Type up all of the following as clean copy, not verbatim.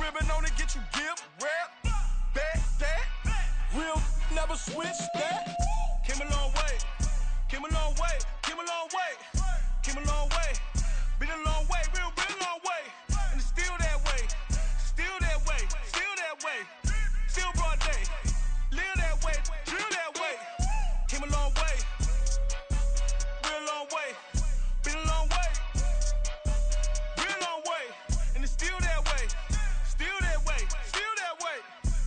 ribbon on it, get you give, rap, back, that. Real never switch that. Came a long way, came a long way, came a long way, came a long way. Been a long way, real long way. And it's still that way, still that way, still that way. Still broad day, live that way, drill that way. Came a long way, real long way. Been a long way, real long way. And it's still that way, still that way, still that way,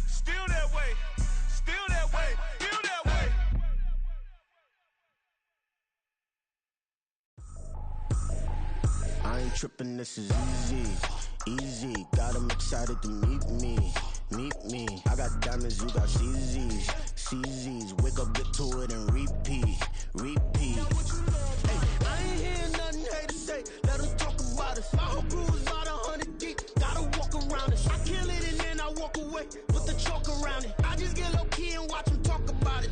still that way, still that way, still that way. I ain't tripping, this is easy, easy. Got 'em excited to meet me. I got diamonds, you got CZs. Wake up, get to it, and repeat. Hey, I ain't hear nothing hate to say. Let 'em talk about us. My whole crew is about 100 deep. Gotta walk around it. I kill it and then I walk away. Put the chalk around it. I just get low key and watch 'em talk about it.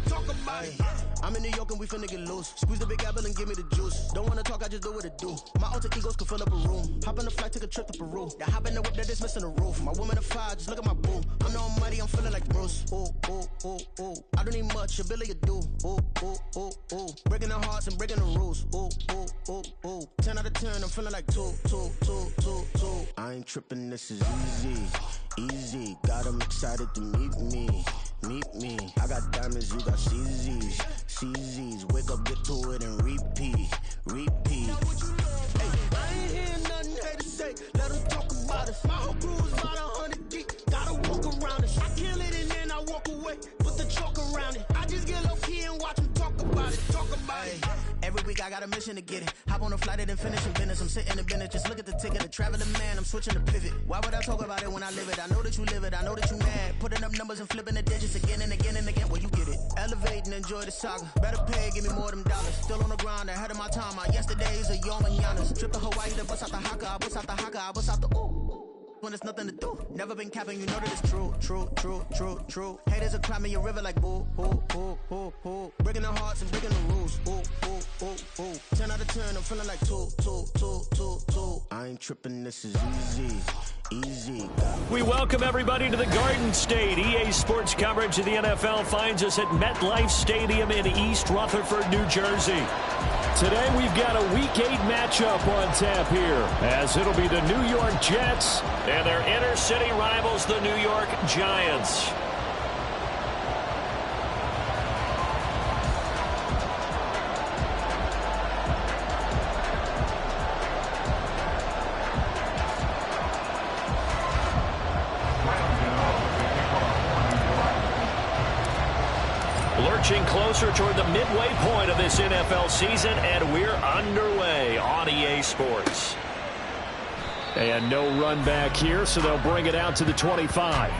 I'm in New York and we finna get loose. Squeeze the big apple and give me the juice. Don't wanna talk, I just do what it do. My alter egos can fill up a room. Hop on the flight, take a trip to Peru. That hop in the whip that is missing the roof. My woman a fire, just look at my boo. I'm no money, I'm feeling like Bruce. Ooh. I don't need much, ability to do. Ooh. Breaking the hearts and breaking the rules. Ooh. 10 out of 10, I'm feeling like two. I ain't tripping, this is easy. Got 'em excited to meet me. I got diamonds, you got CZs. Wake up, get to it, and repeat. Hey, I ain't hear nothing hate to say. Let 'em talk about us. My whole crew is about 100 deep. Gotta walk around it. I kill it and then I walk away. Put the chalk around it. I just get low key and watch 'em talk about it. Every week I got a mission to get it. Hop on a flight and then finish in business. I'm sitting in business, just look at the ticket. A traveling man, I'm switching to pivot. Why would I talk about it when I live it? I know that you live it, I know that you mad. Putting up numbers and flipping the digits again and again and again. Well, you get it. Elevate and enjoy the saga. Better pay, give me more than dollars. Still on the grind, ahead of my time. My yesterdays are your mananas. Trip to Hawaii to bust out the haka. I bust out the haka, I bust out the ooh. When there's nothing to do. Never been capping, you know that it's true. Haters are climbing your river like boo. Breaking the hearts and breaking the rules. Ooh. 10 out of 10, I'm feeling like two. I ain't tripping, this is easy. We welcome everybody to the Garden State. EA Sports coverage of the NFL finds us at MetLife Stadium in East Rutherford, New Jersey. Today we've got a Week 8 matchup on tap here, as it'll be the New York Jets and their inner-city rivals, the New York Giants. Lurching closer toward the midway point of this NFL season, and we're underway on EA Sports. And no run back here, so they'll bring it out to the 25.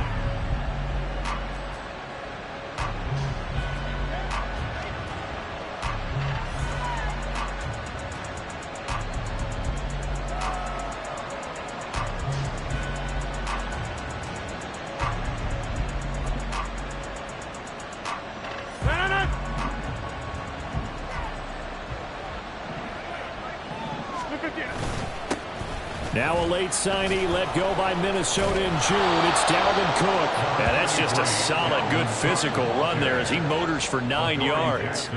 Now a late signee let go by Minnesota in June. It's Dalvin Cook. And that's just a solid, good physical run there as he motors for 9 yards.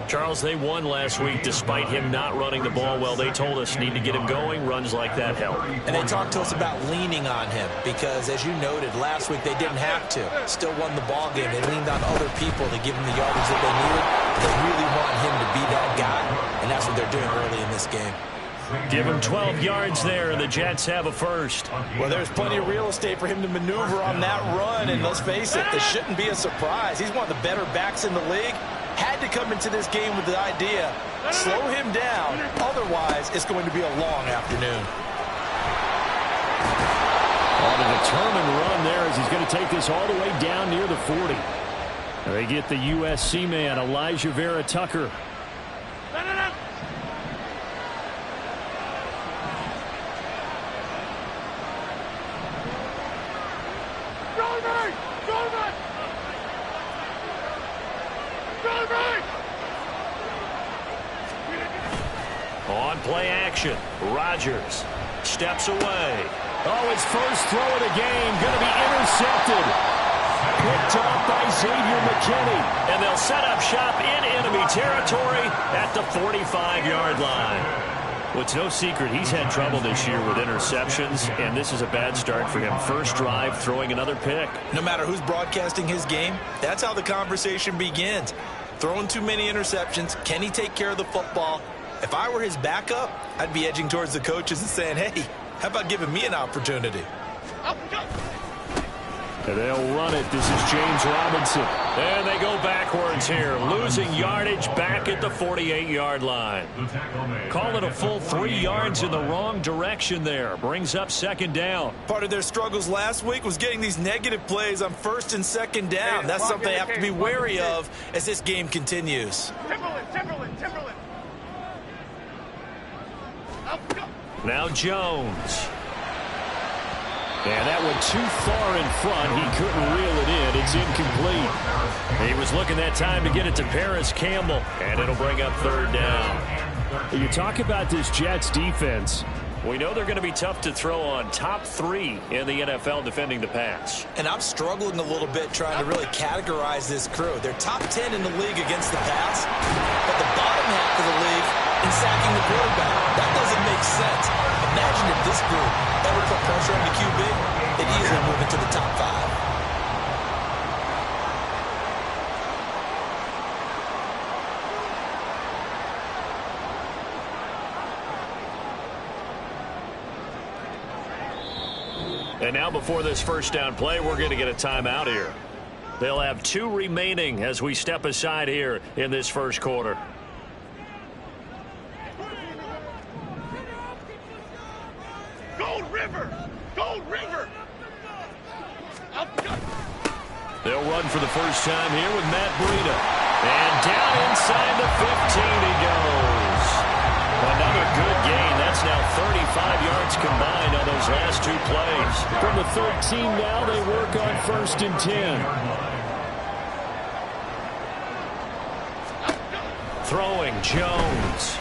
Charles, they won last week despite him not running the ball well. They told us need to get him going. Runs like that help. And they talked to us about leaning on him because, as you noted, last week they didn't have to. Still won the ball game. They leaned on other people to give him the yardage that they needed. They really want him to be that guy, and that's what they're doing early in this game. Give him 12 yards there, and the Jets have a first. Well, there's plenty of real estate for him to maneuver on that run, and let's face it, this shouldn't be a surprise. He's one of the better backs in the league. Had to come into this game with the idea, slow him down, otherwise it's going to be a long afternoon. On a determined run there as he's going to take this all the way down near the 40. They get the USC man, Elijah Vera Tucker. On play action, Rodgers steps away. Oh, his first throw of the game going to be intercepted. Picked off by Xavier McKinney. And they'll set up shop in enemy territory at the 45-yard line. Well, it's no secret he's had trouble this year with interceptions, and this is a bad start for him. First drive, throwing another pick. No matter who's broadcasting his game, that's how the conversation begins. Throwing too many interceptions. Can he take care of the football? If I were his backup, I'd be edging towards the coaches and saying, hey, how about giving me an opportunity? And they'll run it. This is James Robinson. And they go backwards here, losing yardage back at the 48-yard line. Call it a full 3 yards in the wrong direction there. Brings up second down. Part of their struggles last week was getting these negative plays on first and second down. That's something they have to be wary of as this game continues. Timberland. Now Jones. And that went too far in front. He couldn't reel it in. It's incomplete. He was looking that time to get it to Paris Campbell, and it'll bring up third down. You talk about this Jets defense. We know they're going to be tough to throw on. Top 3 in the NFL defending the pass. And I'm struggling a little bit trying to really categorize this crew. They're top 10 in the league against the pass, but the bottom half of the league in sacking the quarterback. That doesn't make sense. Imagine if this group ever put pressure on the QB, they'd easily move into the top 5. And now before this first down play, we're going to get a timeout here. They'll have 2 remaining as we step aside here in this first quarter. They'll run for the first time here with Matt Breida. And down inside the 15 he goes. Another good gain. That's now 35 yards combined on those last 2 plays. From the 13 now, they work on first and 10. Throwing Jones.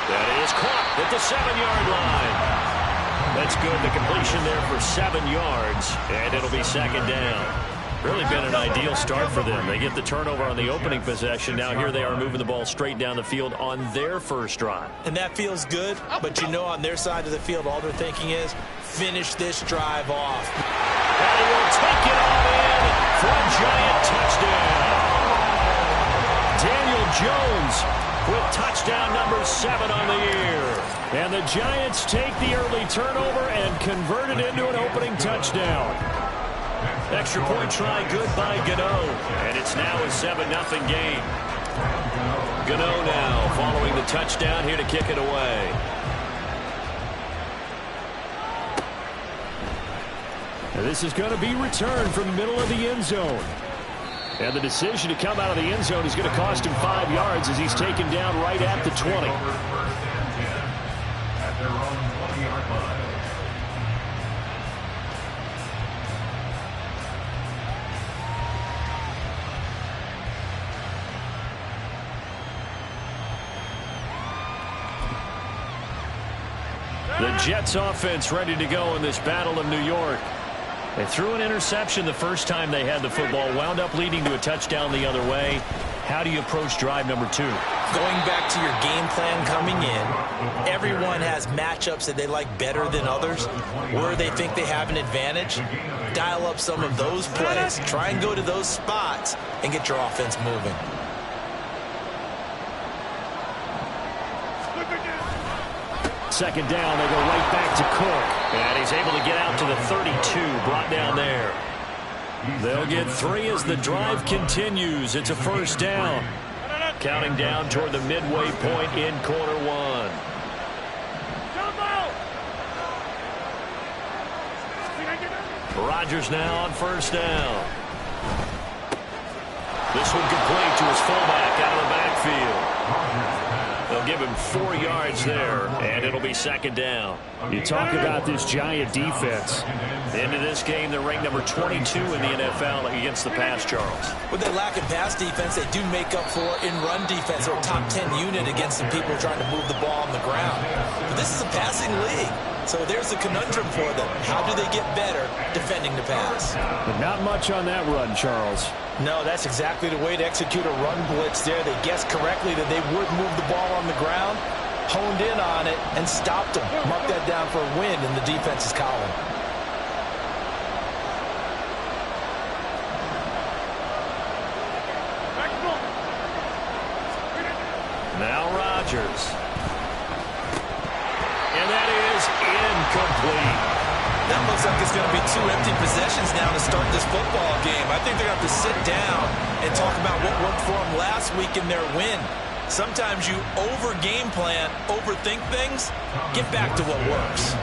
That is caught at the 7-yard line. That's good. The completion there for 7 yards, and it'll be second down. Really been an ideal start for them. They get the turnover on the opening possession. Now here they are moving the ball straight down the field on their first drive. And that feels good, but you know on their side of the field, all they're thinking is, finish this drive off. And he will take it all in for a giant touchdown. Daniel Jones with touchdown number 7 on the year. And the Giants take the early turnover and convert it into an opening touchdown. Extra point try good by Gano. And it's now a 7-0 game. Gano now following the touchdown here to kick it away. And this is going to be returned from the middle of the end zone. And the decision to come out of the end zone is going to cost him 5 yards as he's taken down right at the 20. The Jets offense ready to go in this Battle of New York. They threw an interception the first time they had the football, wound up leading to a touchdown the other way. How do you approach drive number 2? Going back to your game plan coming in, everyone has matchups that they like better than others, where they think they have an advantage. Dial up some of those plays. Try and go to those spots and get your offense moving. Second down, they go right back to Cook. And he's able to get out to the 32, brought down there. They'll get 3 as the drive continues. It's a first down. Counting down toward the midway point in quarter 1. Rodgers now on first down. This one complete to his fullback out of the backfield. They'll give him 4 yards there, and it'll be second down. You talk about this Giant defense. Into this game, they're ranked number 22 in the NFL against the pass, Charles. With their lack of pass defense, they do make up for in run defense. They're a top 10 unit against the people trying to move the ball on the ground. But this is a passing league. So there's the conundrum for them. How do they get better defending the pass? But not much on that run, Charles. No, that's exactly the way to execute a run blitz there. They guessed correctly that they would move the ball on the ground, honed in on it, and stopped them. Mark that down for a win in the defense's column. Now Rodgers. And that is incomplete. That looks like it's going to be 2 empty possessions now to start this football game. I think they're going to have to sit down and talk about what worked for them last week in their win. Sometimes you over-game plan, overthink things. Get back to what works.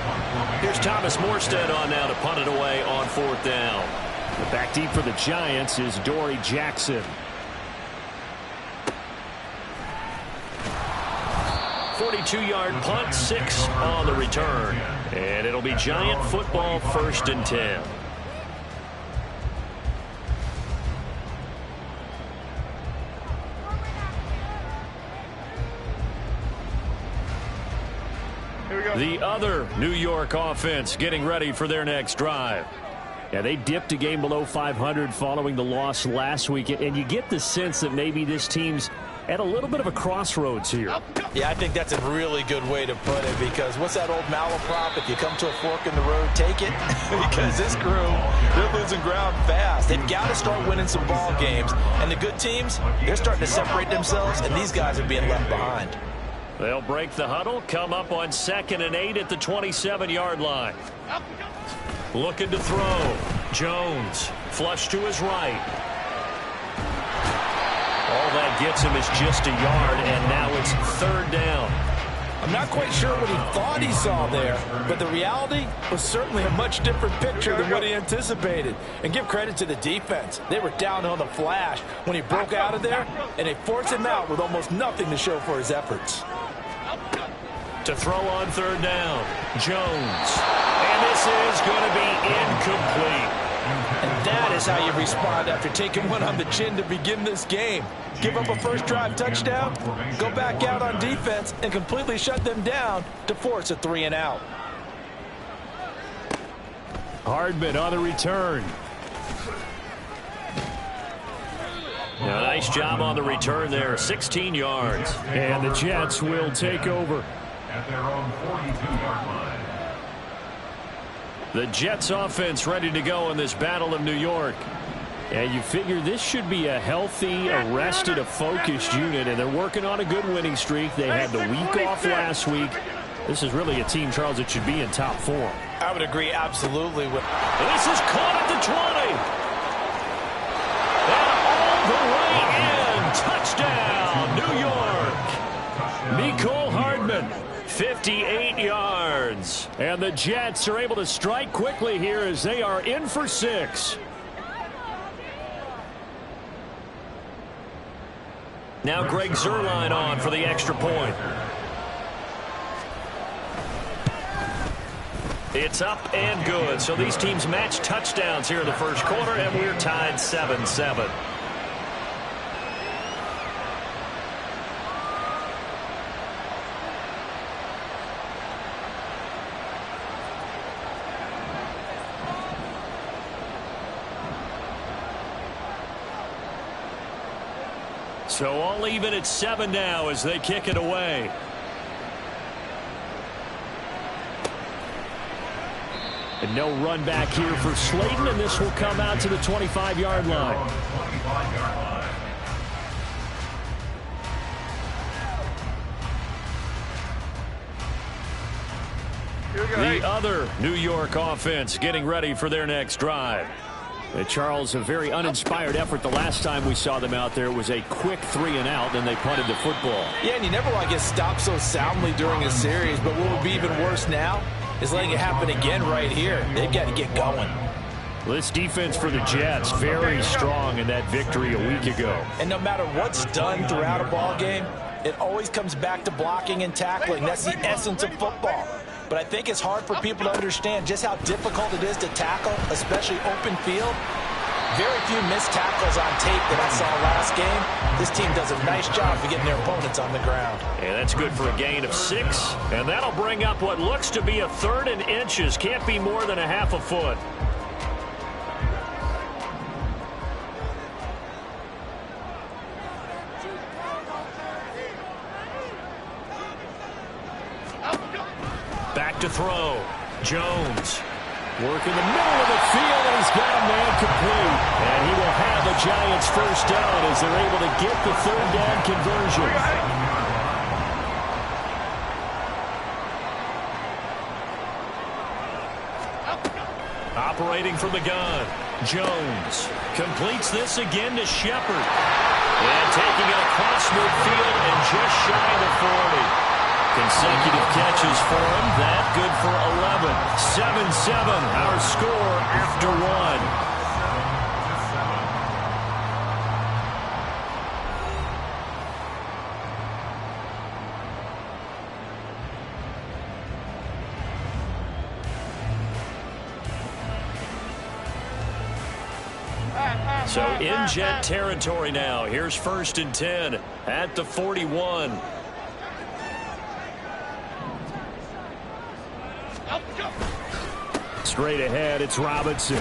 Here's Thomas Morstead on now to punt it away on 4th down. Back deep for the Giants is Dory Jackson. 42-yard punt, 6 on the return. And it'll be Giant football, 1st and 10. The other New York offense getting ready for their next drive. Yeah, they dipped a game below 500 following the loss last week, and you get the sense that maybe this team's at a little bit of a crossroads here. Yeah, I think that's a really good way to put it, because what's that old malaprop? If you come to a fork in the road, take it. Because this crew, they're losing ground fast. They've got to start winning some ball games. And the good teams, they're starting to separate themselves, and these guys are being left behind. They'll break the huddle, come up on 2nd and 8 at the 27-yard line. Looking to throw. Jones, flush to his right. All that gets him is just a yard, and now it's 3rd down. I'm not quite sure what he thought he saw there, but the reality was certainly a much different picture than what he anticipated. And give credit to the defense. They were down on the flash when he broke out of there, and they forced him out with almost nothing to show for his efforts. To throw on 3rd down, Jones. And this is going to be incomplete. And that is how you respond after taking one on the chin to begin this game. Give up a first drive touchdown, go back out on defense, and completely shut them down to force a 3 and out. Hardman on the return. Now, nice job on the return there, 16 yards. And the Jets will take over. At their own 42-yard line. The Jets offense ready to go in this Battle of New York. And you figure this should be a healthy, arrested, a focused unit, and they're working on a good winning streak. They had the week off last week. This is really a team, Charles, that should be in top form. I would agree absolutely with. And this is caught at the 20. And all the way in. Touchdown, New York. Mecole Hardman. 58 yards. And the Jets are able to strike quickly here as they are in for 6. Now Greg Zuerlein on for the extra point. It's up and good. So these teams match touchdowns here in the first quarter, and we're tied 7-7. So all even at 7 now as they kick it away. And no run back here for Slayton, and this will come out to the 25-yard line. The other New York offense getting ready for their next drive. Charles, a very uninspired effort the last time we saw them out there. It was a quick 3 and out, then they punted the football. Yeah, and you never want to get stopped so soundly during a series, but what would be even worse now is letting it happen again right here. They've got to get going. This defense for the Jets, very strong in that victory a week ago. And no matter what's done throughout a ball game, it always comes back to blocking and tackling. That's the essence of football. But I think it's hard for people to understand just how difficult it is to tackle, especially open field. Very few missed tackles on tape that I saw last game. This team does a nice job of getting their opponents on the ground. And that's good for a gain of 6. And that'll bring up what looks to be a 3rd and inches. Can't be more than a half a foot. Back to throw. Jones. Work in the middle of the field, and he's got a man complete. And he will have the Giants first down as they're able to get the 3rd down conversion. Operating from the gun. Jones completes this again to Shepard. And taking it across midfield and just shy of the 40. Consecutive catches for him. That good for 11. 7-7, our score after 1. So in Jet territory now. Here's 1st and 10 at the 41. Straight ahead, it's Robinson.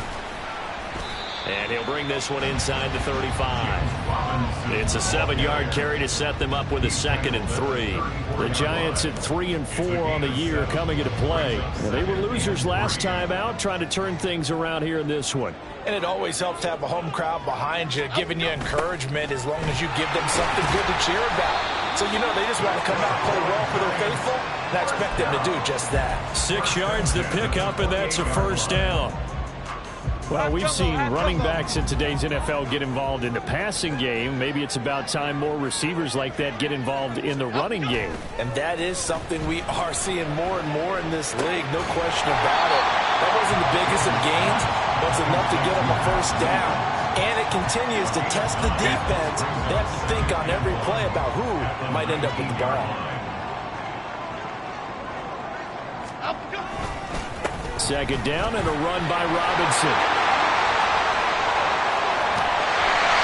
And he'll bring this one inside the 35. It's a 7-yard carry to set them up with a 2nd and 3. The Giants at 3 and 4 on the year coming into play. Well, they were losers last time out, trying to turn things around here in this one. And it always helps to have a home crowd behind you, giving you encouragement as long as you give them something good to cheer about. So, you know, they just want to come out and play well for their faithful, and I expect them to do just that. 6 yards to pick up, and that's a first down. Well, we've seen running backs in today's NFL get involved in the passing game. Maybe it's about time more receivers like that get involved in the running game. And that is something we are seeing more and more in this league, no question about it. That wasn't the biggest of gains, but it's enough to get them a first down. And it continues to test the defense. They have to think on every play about who might end up with the ball. Second down and a run by Robinson.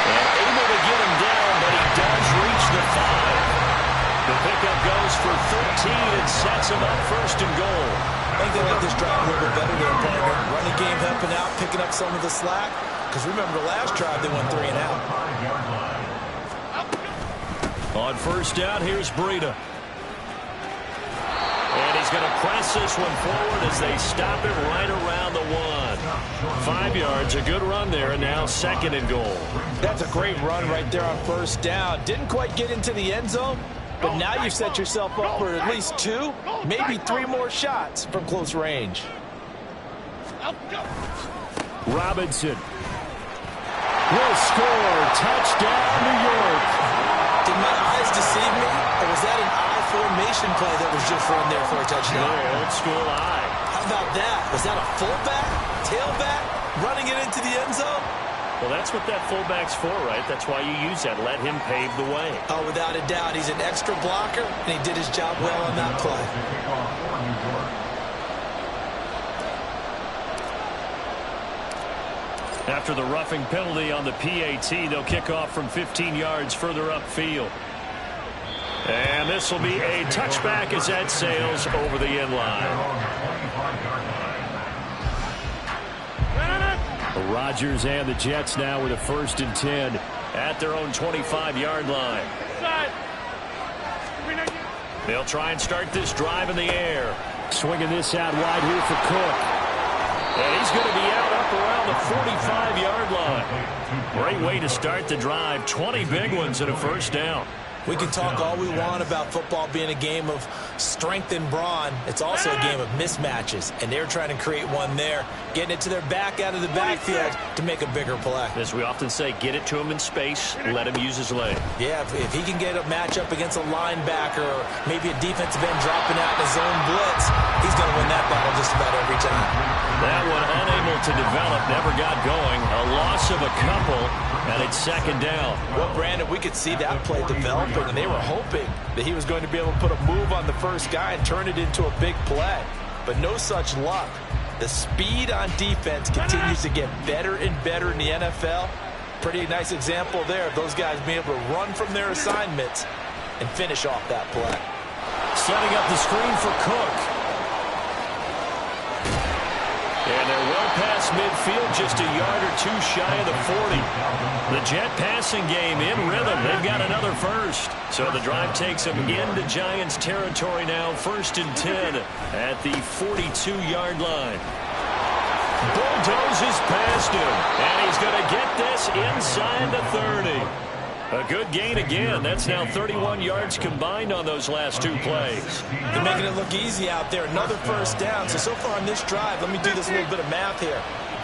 And able to get him down, but he does reach the 5. The pickup goes for 13 and sets him up 1st and goal. I think they like this drive a little bit better there, partner. Running game helping out, picking up some of the slack. Because remember the last drive, they went 3 and out. On 1st down, here's Breida. And he's going to press this one forward as they stop it right around the 1. 5 yards, a good run there, and now 2nd and goal. That's a great run right there on 1st down. Didn't quite get into the end zone, but now you've set yourself up for at least 2, maybe 3 more shots from close range. Robinson will score. Touchdown, New York. Did my eyes deceive me, or was that an I formation play that was just run there for a touchdown? No, old school I. How about that? Was that a fullback, tailback, running it into the end zone? Well, that's what that fullback's for, right? That's why you use that. Let him pave the way. Oh, without a doubt. He's an extra blocker, and he did his job well on that play. After the roughing penalty on the PAT, they'll kick off from 15 yards further upfield. And this will be a touchback as that sails over the end line. Rodgers and the Jets now with a 1st and 10 at their own 25-yard line. They'll try and start this drive in the air. Swinging this out wide here for Cook. And he's going to be out up around the 45-yard line. Great way to start the drive. 20 big ones and a first down. We can talk all we want about football being a game of strength and brawn. It's also a game of mismatches, and they're trying to create one there, getting it to their back out of the backfield to make a bigger play. As we often say, get it to him in space, let him use his leg. Yeah, if he can get a matchup against a linebacker or maybe a defensive end dropping out in his own blitz, he's going to win that battle just about every time. That one unable to develop, never got going. A loss of a couple, and it's 2nd down. Well, Brandon, we could see that play developing, and they were hoping that he was going to be able to put a move on the first guy and turn it into a big play. But no such luck. The speed on defense continues to get better and better in the NFL. Pretty nice example there of those guys being able to run from their assignments and finish off that play. Setting up the screen for Cook. And they're well past midfield, just a yard or two shy of the 40. The Jet passing game in rhythm. They've got another first. So the drive takes them into Giants territory now. 1st and 10 at the 42-yard line. Bulldozes past him. And he's going to get this inside the 30. A good gain again. That's now 31 yards combined on those last 2 plays. They're making it look easy out there. Another first down. So far on this drive, let me do this little bit of math here.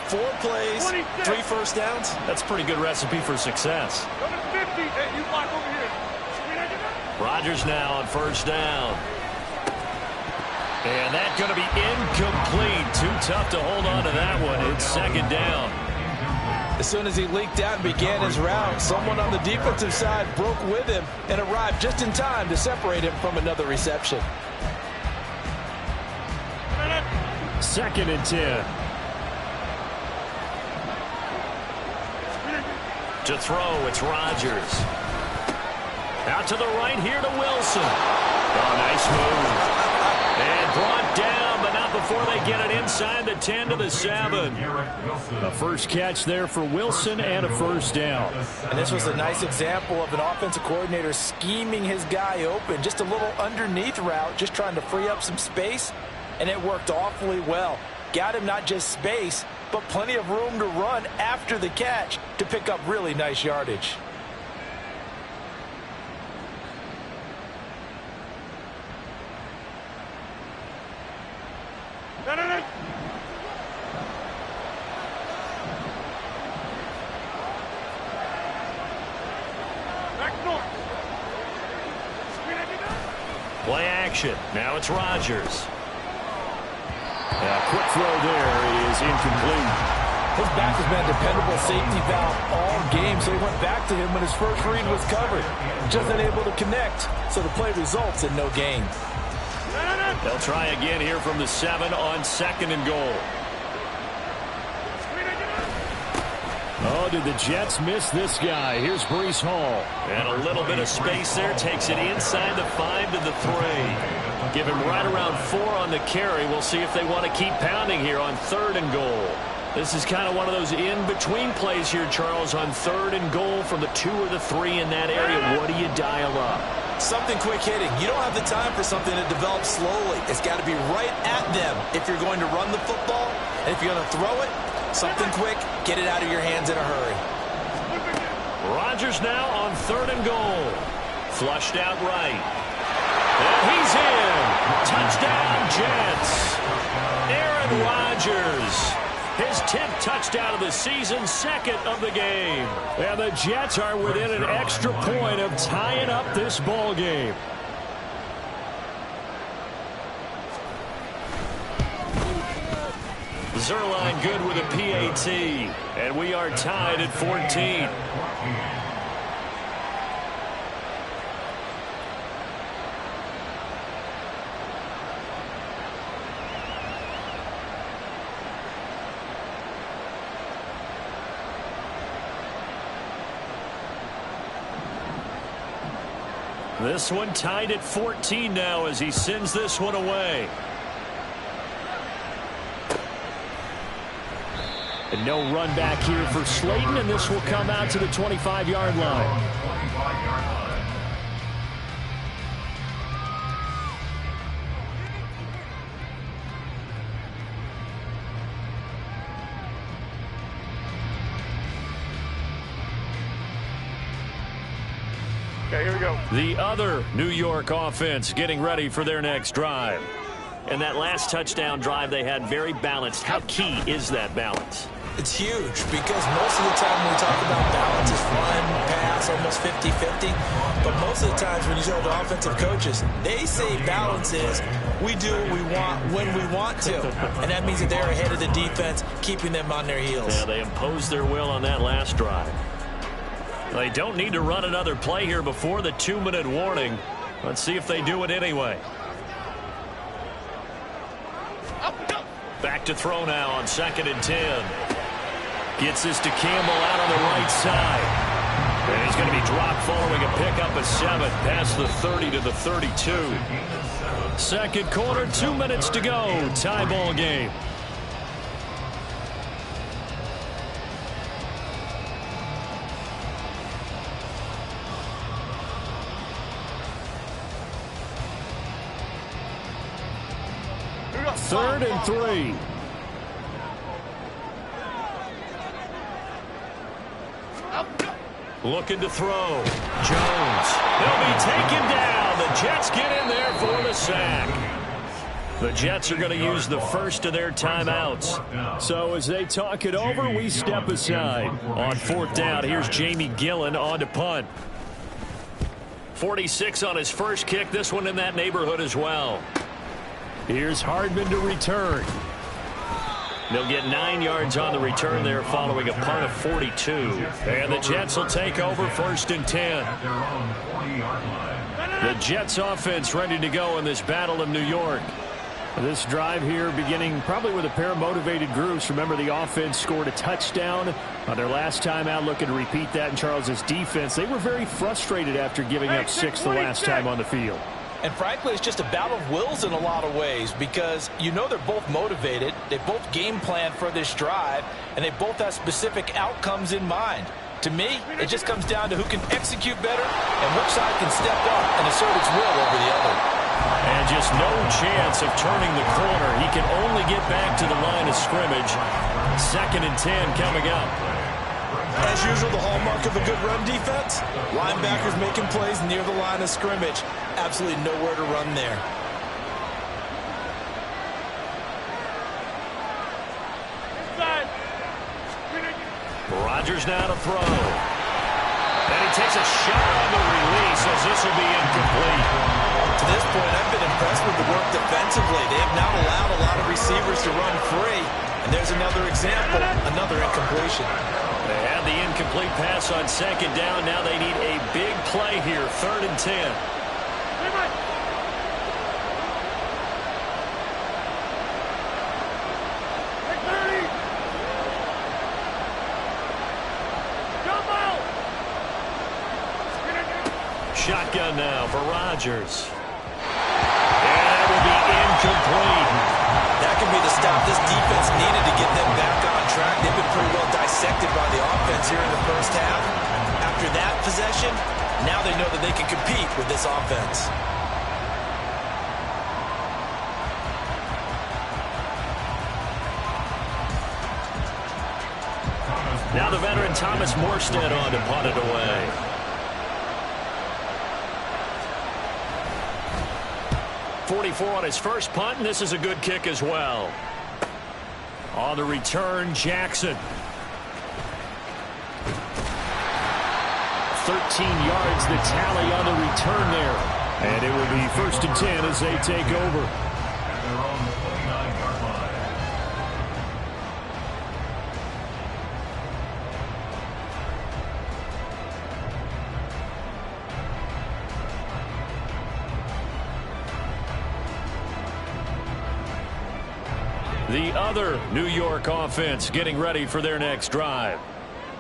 4 plays, 3 first downs. That's a pretty good recipe for success. Rodgers now on 1st down. And that's going to be incomplete. Too tough to hold on to that one. It's 2nd down. As soon as he leaked out and began his route, someone on the defensive side broke with him and arrived just in time to separate him from another reception. 2nd and 10. To throw, it's Rodgers. Out to the right here to Wilson. Oh, nice move. And brought down, but not before they get it inside the 10 to the 7. A first catch there for Wilson and a 1st down. And this was a nice example of an offensive coordinator scheming his guy open. Just a little underneath route, just trying to free up some space. And it worked awfully well. Got him not just space, but plenty of room to run after the catch to pick up really nice yardage. Play action. Now it's Rodgers. Quick throw there. It is incomplete. His back has been a dependable safety valve all game, so he went back to him when his first read was covered. Just unable to connect, so the play results in no gain. They'll try again here from the 7 on 2nd and goal. Oh, did the Jets miss this guy? Here's Breece Hall. And a little bit of space there. Takes it inside the 5 to the 3. Give him right around 4 on the carry. We'll see if they want to keep pounding here on 3rd and goal. This is kind of one of those in-between plays here, Charles, on 3rd and goal from the 2 or the 3 in that area. What do you dial up? Something quick hitting. You don't have the time for something to develop slowly. It's got to be right at them if you're going to run the football. And if you're going to throw it, something quick, get it out of your hands in a hurry. Rodgers now on 3rd and goal. Flushed out right. And he's in. Touchdown, Jets. Aaron Rodgers. His 10th touchdown of the season, 2nd of the game. And the Jets are within an extra point of tying up this ball game. Zerline good with a PAT. And we are tied at 14. This one tied at 14 now as he sends this one away. And no run back here for Slayton, and this will come out to the 25-yard line. Okay, here we go. The other New York offense getting ready for their next drive. And that last touchdown drive they had very balanced. How key is that balance? It's huge because most of the time when we talk about balance, it's run, pass, almost 50-50. But most of the times when you talk to offensive coaches, they say balance is we do what we want when we want to. And that means that they're ahead of the defense, keeping them on their heels. Yeah, they imposed their will on that last drive. They don't need to run another play here before the 2-minute warning. Let's see if they do it anyway. Back to throw now on 2nd and 10. Gets this to Campbell out on the right side. And he's going to be dropped following a pickup of 7 past the 30 to the 32. Second quarter, 2 minutes to go. Tie ball game. Third and 3. Looking to throw. Jones. He'll be taken down. The Jets get in there for the sack. The Jets are going to use the first of their timeouts. So as they talk it over, we step aside. On 4th down, here's Jamie Gillen on to punt. 46 on his first kick. This one in that neighborhood as well. Here's Hardman to return. They'll get 9 yards on the return there following a punt of 42. And the Jets will take over 1st and 10. The Jets offense ready to go in this battle of New York. This drive here beginning probably with a pair of motivated groups. Remember, the offense scored a touchdown on their last time out, looking to repeat that in Charles's defense. They were very frustrated after giving up 6 the last time on the field. And frankly, it's just a battle of wills in a lot of ways because you know they're both motivated. They both game plan for this drive, and they both have specific outcomes in mind. To me, it just comes down to who can execute better and which side can step up and assert its will over the other. And just no chance of turning the corner. He can only get back to the line of scrimmage. 2nd and 10 coming up. As usual, the hallmark of a good run defense, linebackers making plays near the line of scrimmage. Absolutely nowhere to run there. Rodgers now to throw. And he takes a shot on the release as this will be incomplete. To this point, I've been impressed with the work defensively. They have not allowed a lot of receivers to run free. And there's another example, another incompletion. They had the incomplete pass on 2nd down. Now they need a big play here, 3rd and 10. Shotgun now for Rodgers. And that will be incomplete. That could be the stop this defense needed to get them back on track. They've been pretty well dissected by the offense here in the first half. After that possession, now they know that they can compete with this offense. Now the veteran Thomas Morstead on to punt it away. .44 on his first punt, and this is a good kick as well. On the return, Jackson. 13 yards the tally on the return there. And it will be 1st and 10 as they take over. The other New York offense getting ready for their next drive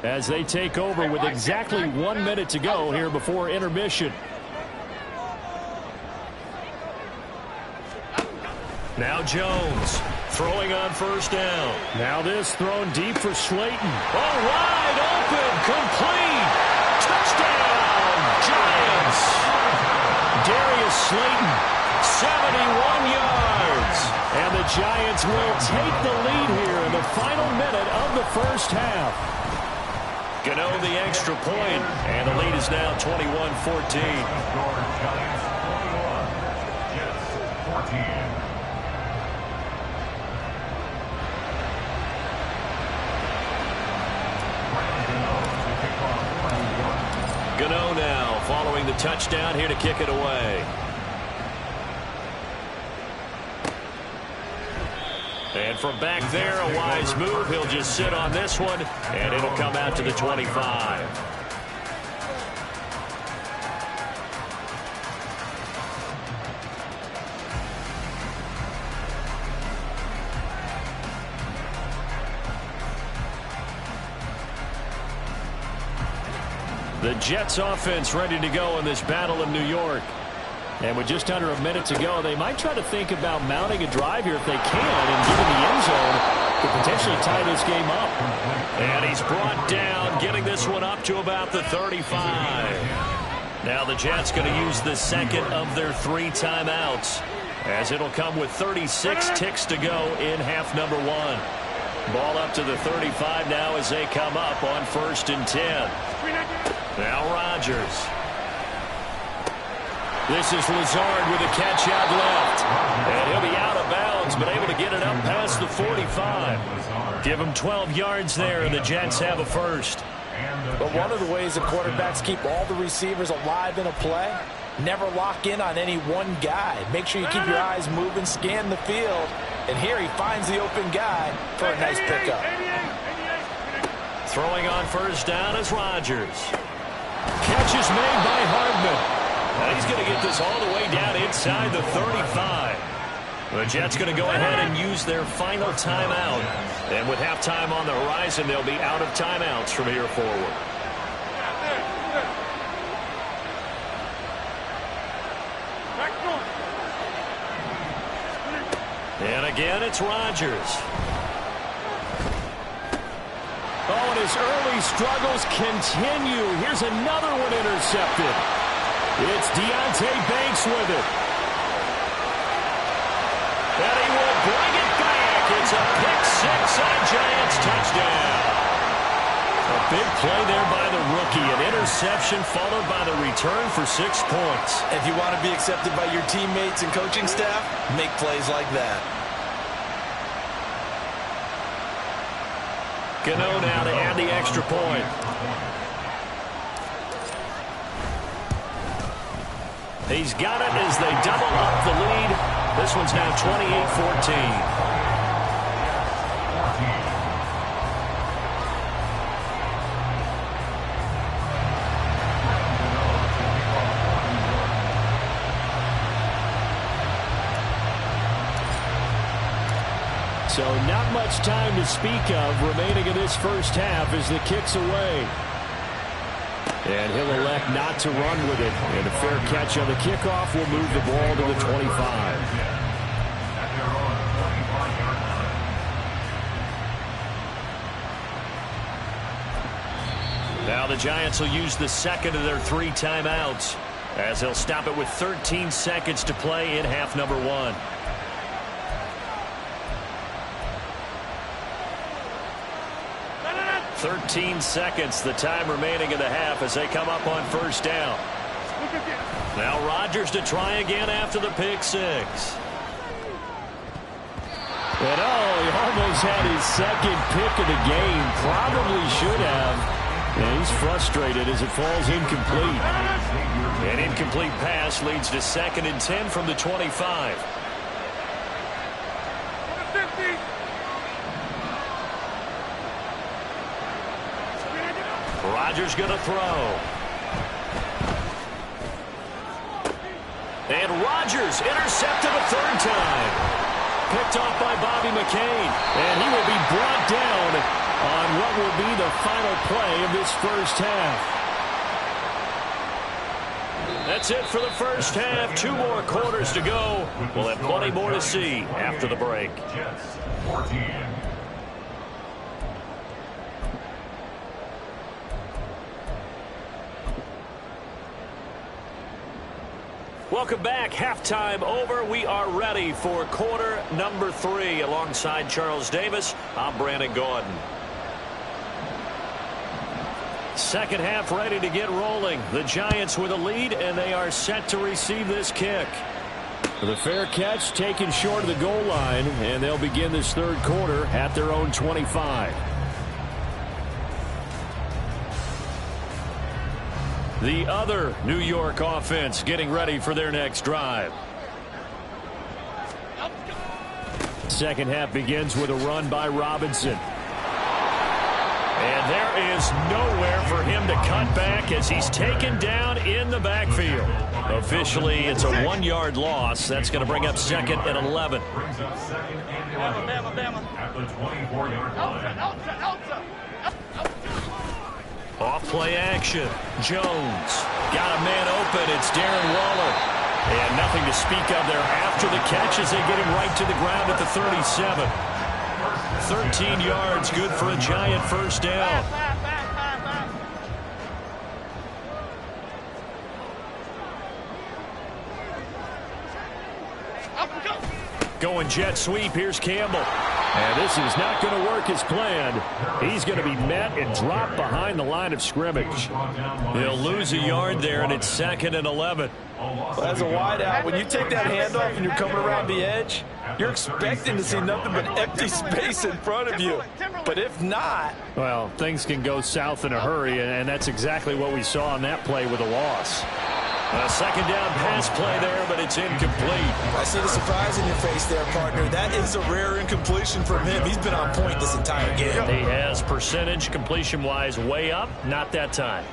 as they take over with exactly 1 minute to go here before intermission. Now Jones throwing on 1st down. Now this thrown deep for Slayton. Oh, wide open, complete. Touchdown, Giants. Darius Slayton, 71 yards. And the Giants will take the lead here in the final minute of the first half. Gano the extra point, and the lead is now 21-14. Giants 21, Jets 14. Gano now following the touchdown here to kick it away. And from back there, a wise move. He'll just sit on this one, and it'll come out to the 25. The Jets offense ready to go in this battle of New York. And with just under a minute to go, they might try to think about mounting a drive here if they can and get in the end zone to potentially tie this game up. And he's brought down, getting this one up to about the 35. Now the Jets going to use the second of their 3 timeouts, as it'll come with 36 ticks to go in half number 1. Ball up to the 35 now as they come up on 1st and 10. Now Rodgers. This is Lazard with a catch out left. And he'll be out of bounds, but able to get it up past the 45. Give him 12 yards there, and the Jets have a first. But one of the ways that quarterbacks keep all the receivers alive in a play, never lock in on any one guy. Make sure you keep your eyes moving, scan the field. And here he finds the open guy for a nice pickup. Throwing on 1st down is Rodgers. Catch is made by Hardman. Now he's going to get this all the way down inside the 35. The Jets going to go ahead and use their final timeout. And with halftime on the horizon, they'll be out of timeouts from here forward. And again, it's Rodgers. Oh, and his early struggles continue. Here's another one intercepted. It's Deonte Banks with it. And he will bring it back. It's a pick-6 and a Giants touchdown. A big play there by the rookie. An interception followed by the return for 6 points. If you want to be accepted by your teammates and coaching staff, make plays like that. Gano now to add the extra point. He's got it as they double up the lead. This one's now 28-14. So not much time to speak of remaining in this first half as the kick's away. And he'll elect not to run with it. And a fair catch on the kickoff will move the ball to the 25. Now the Giants will use the second of their 3 timeouts, as they'll stop it with 13 seconds to play in half number 1. "13 seconds, the time remaining in the half as they come up on 1st down. Now Rodgers to try again after the pick-6. And he almost had his second pick of the game. Probably should have. And he's frustrated as it falls incomplete. An incomplete pass leads to 2nd and 10 from the 25. Rodgers going to throw. And Rodgers intercepted a 3rd time. Picked off by Bobby McCain. And he will be brought down on what will be the final play of this first half. That's it for the first half. 2 more quarters to go. We'll have plenty more to see after the break. Jets 14. Welcome back. Halftime over. We are ready for quarter number 3. Alongside Charles Davis, I'm Brandon Gordon. Second half ready to get rolling. The Giants with a lead, and they are set to receive this kick. The fair catch taken short of the goal line, and they'll begin this 3rd quarter at their own 25. The other New York offense getting ready for their next drive. Second half begins with a run by Robinson. And there is nowhere for him to cut back as he's taken down in the backfield. Officially, it's a 1-yard loss. That's going to bring up 2nd and 11. Brings up 2nd and 11 at the 24-yard line. Off play action. Jones got a man open. It's Darren Waller. And nothing to speak of there after the catch as they get him right to the ground at the 37. 13 yards, good for a giant first down. Going jet sweep. Here's Campbell. And this is not going to work as planned. He's going to be met and dropped behind the line of scrimmage. He'll lose a yard there, and it's 2nd and 11. Well, as a wideout, when you take that handoff and you're coming around the edge, you're expecting to see nothing but empty space in front of you. But if not... Well, things can go south in a hurry, and that's exactly what we saw on that play with a loss. A second down pass play there, but it's incomplete. I see the surprise in your face there, partner. That is a rare incompletion from him. He's been on point this entire game. He has percentage completion-wise way up, not that time.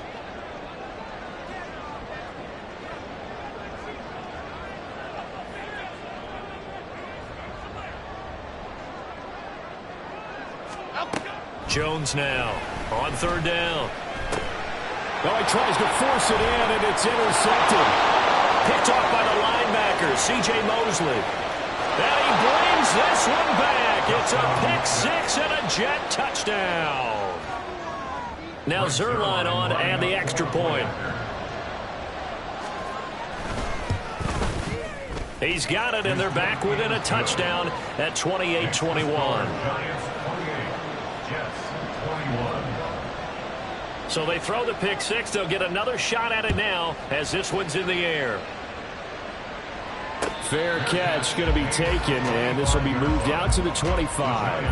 Jones now on 3rd down. Well, he tries to force it in, and it's intercepted. Picked off by the linebacker, C.J. Mosley. And he brings this one back. It's a pick-6 and a Jet touchdown. Now Zerline on and the extra point. He's got it, and they're back within a touchdown at 28-21. So they throw the pick-6. They'll get another shot at it now as this one's in the air. Fair catch going to be taken, and this will be moved out to the 25.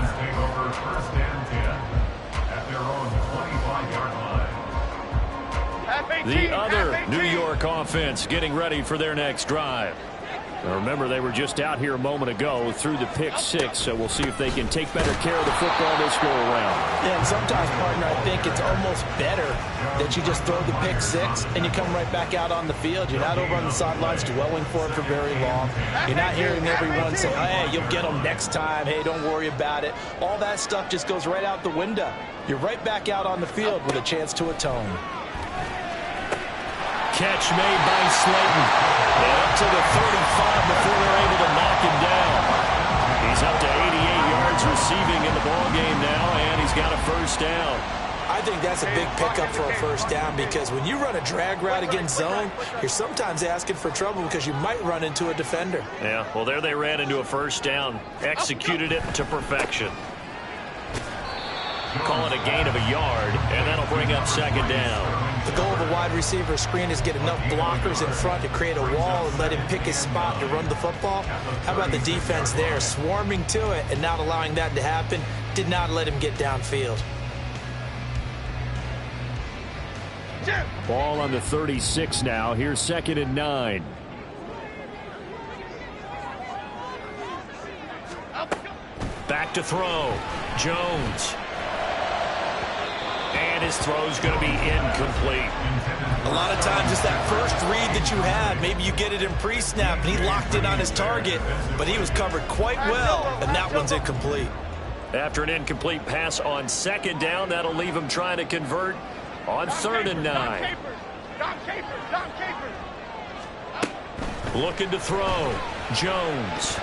The other New York offense getting ready for their next drive. Now remember, they were just out here a moment ago through the pick-6, so we'll see if they can take better care of the football this go-around. Yeah, and sometimes, partner, I think it's almost better that you just throw the pick-6 and you come right back out on the field. You're not over on the sidelines dwelling for it for very long. You're not hearing everyone say, hey, you'll get them next time. Hey, don't worry about it. All that stuff just goes right out the window. You're right back out on the field with a chance to atone. Catch made by Slayton. And up to the 35 before they're able to knock him down. He's up to 88 yards receiving in the ballgame now, and he's got a first down. I think that's a big pickup for a first down because when you run a drag route against zone, you're sometimes asking for trouble because you might run into a defender. Yeah, well, there they ran into a first down. Executed it to perfection. Call it a gain of a yard, and that'll bring up 2nd down. The goal of a wide receiver screen is get enough blockers in front to create a wall and let him pick his spot to run the football. How about the defense there, swarming to it and not allowing that to happen? Did not let him get downfield. Ball on the 36 now. Here's 2nd and 9. Back to throw. Jones. And his throw's going to be incomplete. A lot of times it's that first read that you have. Maybe you get it in pre-snap, and he locked in on his target, but he was covered quite well, and that one's incomplete. After an incomplete pass on 2nd down, that'll leave him trying to convert on 3rd and 9. Looking to throw. Jones.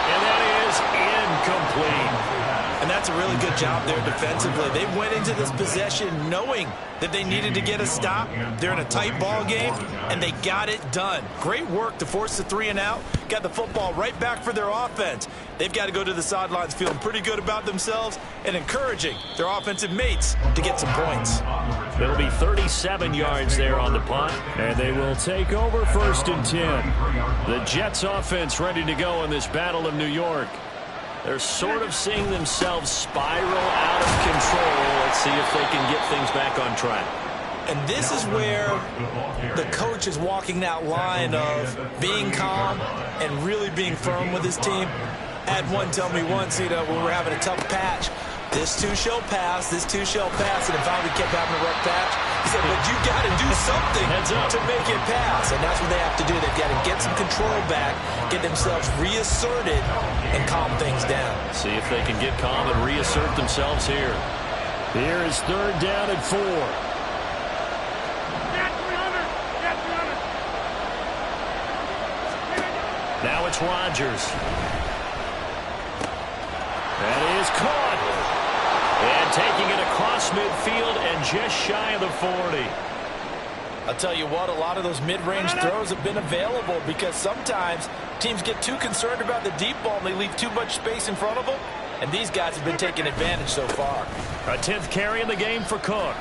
And that is incomplete. And that's a really good job there defensively. They went into this possession knowing that they needed to get a stop. They're in a tight ball game, and they got it done. Great work to force the 3 and out. Got the football right back for their offense. They've got to go to the sidelines feeling pretty good about themselves and encouraging their offensive mates to get some points. It'll be 37 yards there on the punt, and they will take over 1st and 10. The Jets offense ready to go in this Battle of New York. They're sort of seeing themselves spiral out of control. Let's see if they can get things back on track. And this is where the coach is walking that line of being calm and really being firm with his team. I had one tell me once, when we're having a tough patch, this too shall pass, this too shall pass, and if we kept having a rough patch, he said, but you got to do something to make it pass, and that's what they have to do. They've got to get some control back, get themselves reasserted, and calm things down. See if they can get calm and reassert themselves here. Here is 3rd down and 4. Now it's Rodgers. That is caught. And taking it across midfield and just shy of the 40. I'll tell you what, a lot of those mid-range throws have been available because sometimes teams get too concerned about the deep ball and they leave too much space in front of them. And these guys have been taking advantage so far. A 10th carry in the game for Cook.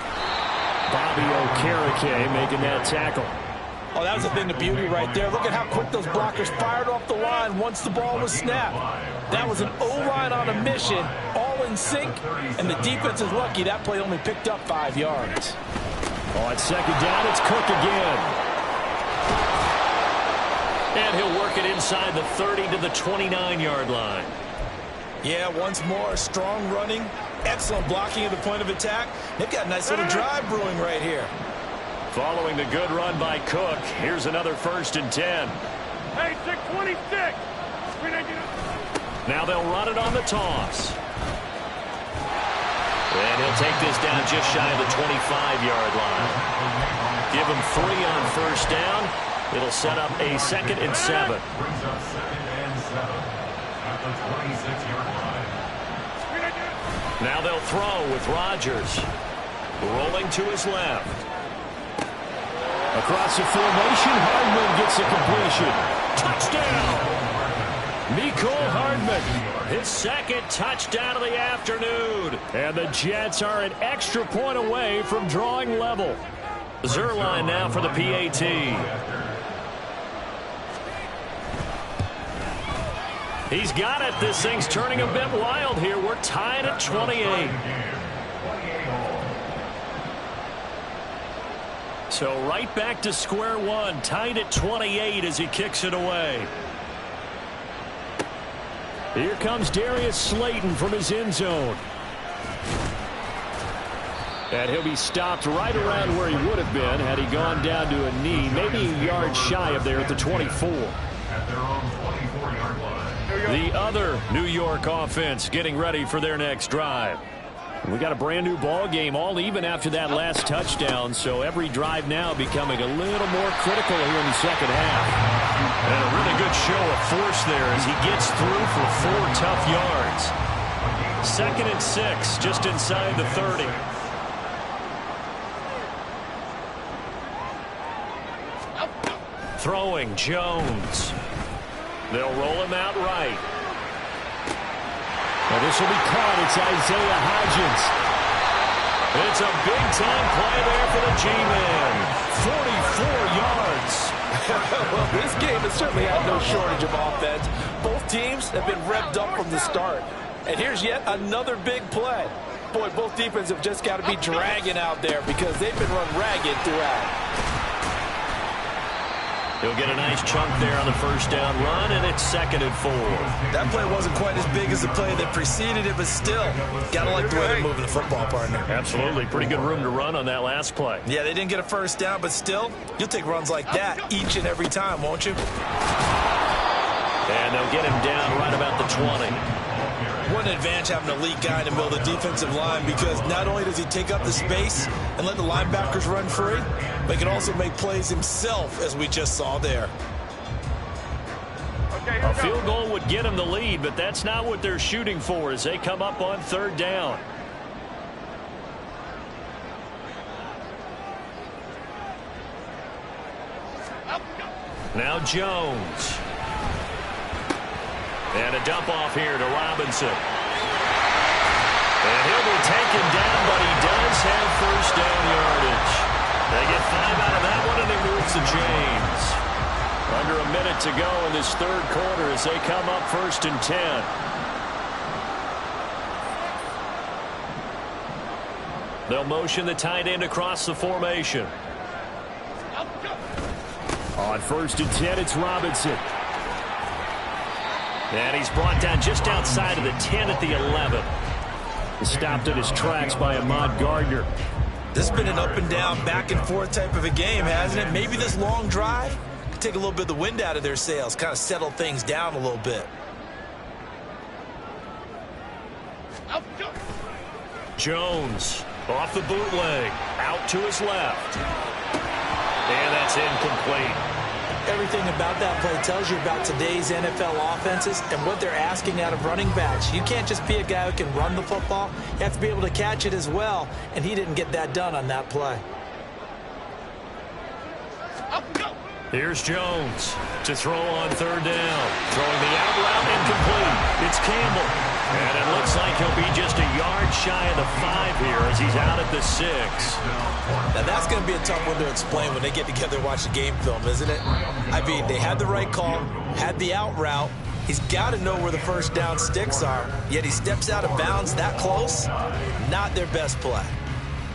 Bobby Okereke making that tackle. Oh, that was a thing of beauty right there. Look at how quick those blockers fired off the line once the ball was snapped. That was an O-line on a mission, all in sync, and the defense is lucky that play only picked up 5 yards. On 2nd down, it's Cook again. And he'll work it inside the 30 to the 29-yard line. Yeah, once more, strong running, excellent blocking at the point of attack. They've got a nice little drive brewing right here. Following the good run by Cook, here's another 1st and 10. Hey, 626. Now they'll run it on the toss. And he'll take this down just shy of the 25-yard line. Give him 3 on 1st down. It'll set up a 2nd and 7. Brings up 2nd and 7 at the 26-yard line. Now they'll throw with Rodgers. Rolling to his left. Across the formation, Hardman gets a completion. Touchdown! Mecole Hardman, his 2nd touchdown of the afternoon. And the Jets are an extra point away from drawing level. Zerline now for the PAT. He's got it. This thing's turning a bit wild here. We're tied at 28. So right back to square one, tied at 28 as he kicks it away. Here comes Darius Slayton from his end zone. And he'll be stopped right around where he would have been had he gone down to a knee, maybe a yard shy of there at the 24. At their own 24-yard line. The other New York offense getting ready for their next drive. We got a brand new ball game, all even after that last touchdown, so every drive now becoming a little more critical here in the 2nd half. And a really good show of force there as he gets through for 4 tough yards. 2nd and 6, just inside the 30. Throwing Jones. They'll roll him out right. Well, this will be caught. It's Isaiah Hodgins. It's a big-time play there for the G-Man. 44 yards. Well, this game has certainly had no shortage of offense. Both teams have been revved up from the start. And here's yet another big play. Boy, both defenses have just got to be dragging out there because they've been run ragged throughout. He'll get a nice chunk there on the 1st down run, and it's 2nd and 4. That play wasn't quite as big as the play that preceded it, but still, got to like the way they're moving the football, partner. Absolutely. Pretty good room to run on that last play. Yeah, they didn't get a 1st down, but still, you'll take runs like that each and every time, won't you? And they'll get him down right about the 20. What an advantage having an elite guy in the middle of the defensive line, because not only does he take up the space and let the linebackers run free, but he can also make plays himself, as we just saw there. A field goal would get him the lead, but that's not what they're shooting for as they come up on 3rd down. Now Jones. And a dump off here to Robinson. And he'll be taken down, but he does have 1st down yardage. They get 5 out of that one, and he moves the chains. Under a minute to go in this 3rd quarter as they come up 1st and 10. They'll motion the tight end across the formation. On 1st and 10, it's Robinson. And he's brought down just outside of the 10 at the 11. He's stopped in his tracks by Ahmad Gardner. This has been an up and down, back and forth type of a game, hasn't it? Maybe this long drive could take a little bit of the wind out of their sails, kind of settle things down a little bit. Jones off the bootleg, out to his left. And that's incomplete. Everything about that play tells you about today's NFL offenses and what they're asking out of running backs. You can't just be a guy who can run the football. You have to be able to catch it as well, and he didn't get that done on that play. Here's Jones to throw on third down. Throwing the out route incomplete. It's Campbell. And it looks like he'll be just a yard shy of the 5 here as he's out at the 6. Now that's going to be a tough one to explain when they get together and watch the game film, isn't it? I mean, they had the right call, had the out route. He's got to know where the first down sticks are, yet he steps out of bounds that close. Not their best play.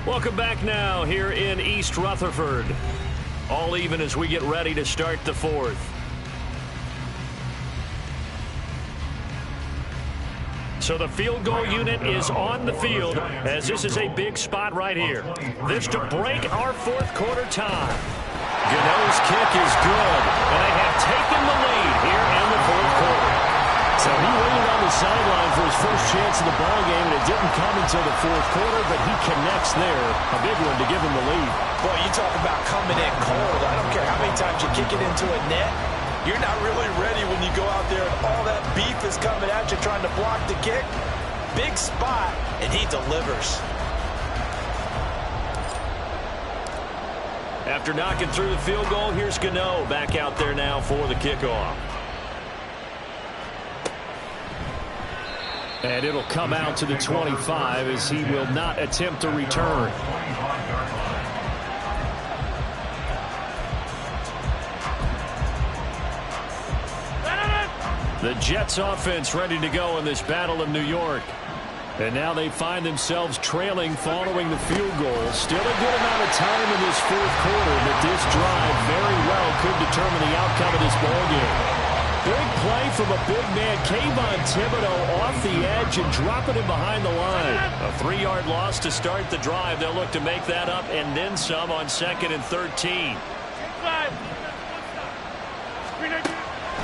Welcome back now here in East Rutherford. All even as we get ready to start the 4th. So the field goal unit is on the field as this is a big spot right here. This to break our 4th quarter tie. Gano's kick is good, and they have taken the lead here in the 4th quarter. So he waited on the sideline for his first chance of the ballgame, and it didn't come until the 4th quarter, but he connects there. A big one to give him the lead. Boy, you talk about coming in cold. I don't care how many times you kick it into a net. You're not really ready when you go out there and all that beef is coming at you trying to block the kick. Big spot, and he delivers. After knocking through the field goal, here's Gano back out there now for the kickoff. And it'll come out to the 25 as he will not attempt a return. The Jets offense ready to go in this battle of New York. And now they find themselves trailing following the field goal. Still a good amount of time in this 4th quarter, but this drive very well could determine the outcome of this ballgame. Big play from a big man, Kayvon Thibodeau, off the edge and dropping him behind the line. A 3-yard loss to start the drive. They'll look to make that up and then some on 2nd and 13.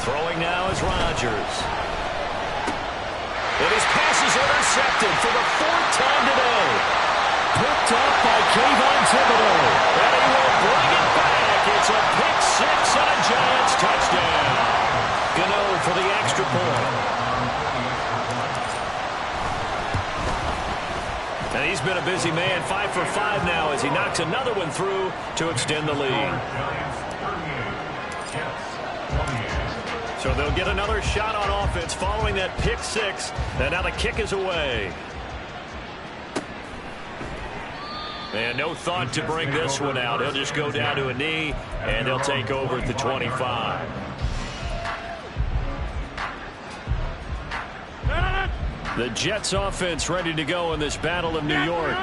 Throwing now is Rodgers. And his pass is intercepted for the 4th time today. Picked up by Kayvon Thibodeau. And he will bring it back. It's a pick 6 and a Giants touchdown. Gano for the extra point. And he's been a busy man, 5 for 5 now as he knocks another one through to extend the lead. So they'll get another shot on offense following that pick 6. And now the kick is away. And no thought to bring this one out. He'll just go down to a knee, and they'll take over at the 25. The Jets offense ready to go in this battle of New York.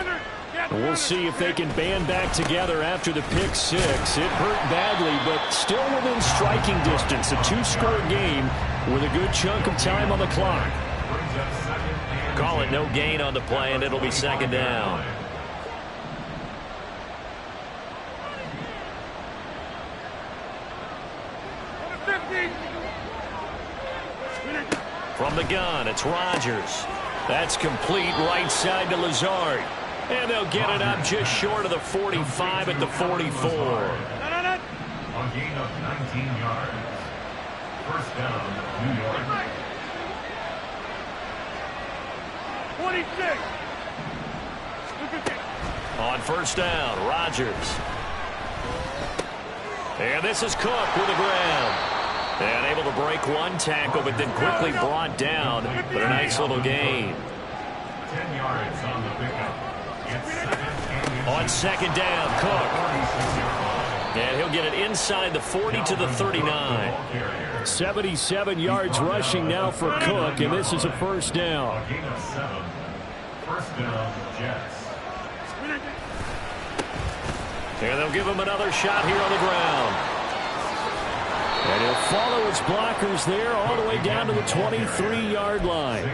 We'll see if they can band back together after the pick 6. It hurt badly, but still within striking distance. A 2-score game with a good chunk of time on the clock. Call it no gain on the play, and it'll be 2nd down. From the gun, it's Rodgers. That's complete right side to Lazard. And they'll get it up just short of the 45 at the 44. A gain of 19 yards. First down, New York. 26. On first down, Rodgers. And this is Cook with the grab. And able to break one tackle, but then quickly brought down. But a nice little gain. 10 yards on the pickup. On 2nd down, Cook. And he'll get it inside the 40 to the 39. 77 yards rushing now for Cook, and this is a first down. A gain of 7. First down, Jets. And they'll give him another shot here on the ground. And he'll follow his blockers there all the way down to the 23-yard line.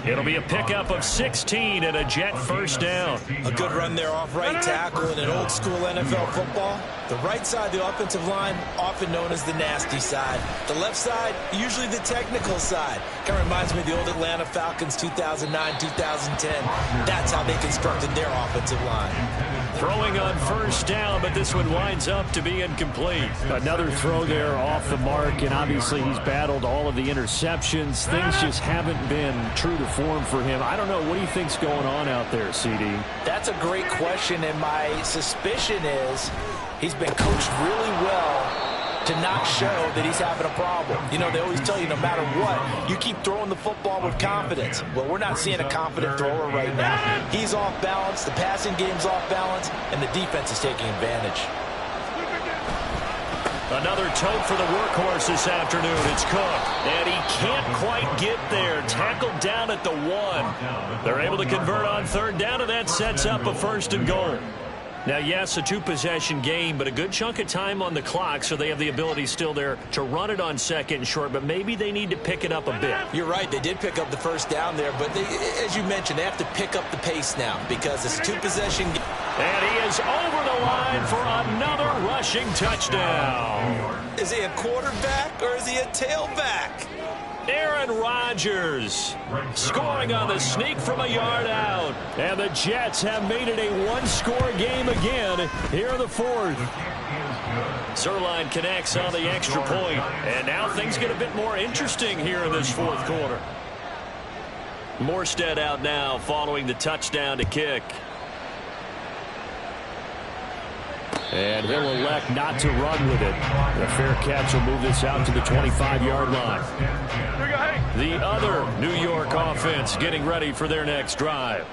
It'll be a pickup of 16 and a Jet first down. A good run there off right tackle in an old-school NFL football. The right side, the offensive line, often known as the nasty side. The left side, usually the technical side. Kind of reminds me of the old Atlanta Falcons 2009, 2010. That's how they constructed their offensive line. Throwing on first down, but this one winds up to be incomplete. Another throw there off the mark, and obviously he's battled all of the interceptions. Things just haven't been true to form for him. I don't know. What do you think's going on out there, CD? That's a great question, and my suspicion is he's been coached really well to not show that he's having a problem. You know, they always tell you no matter what, you keep throwing the football with confidence. Well, we're not seeing a confident thrower right now. He's off balance, the passing game's off balance, and the defense is taking advantage. Another tote for the workhorse this afternoon. It's Cook, and he can't quite get there. Tackled down at the 1. They're able to convert on third down, and that sets up a first and goal. Now, yes, a two-possession game, but a good chunk of time on the clock, so they have the ability still there to run it on second and short, but maybe they need to pick it up a bit. You're right. They did pick up the first down there, but they, as you mentioned, they have to pick up the pace now because it's a two-possession game. And he is over the line for another rushing touchdown. Is he a quarterback or is he a tailback? Aaron Rodgers scoring on the sneak from a yard out. And the Jets have made it a one-score game again here in the fourth. Zerline connects on the extra point. And now things get a bit more interesting here in this fourth quarter. Morstead out now following the touchdown to kick. And he'll elect not to run with it. The fair catch will move this out to the 25-yard line. The other New York offense getting ready for their next drive.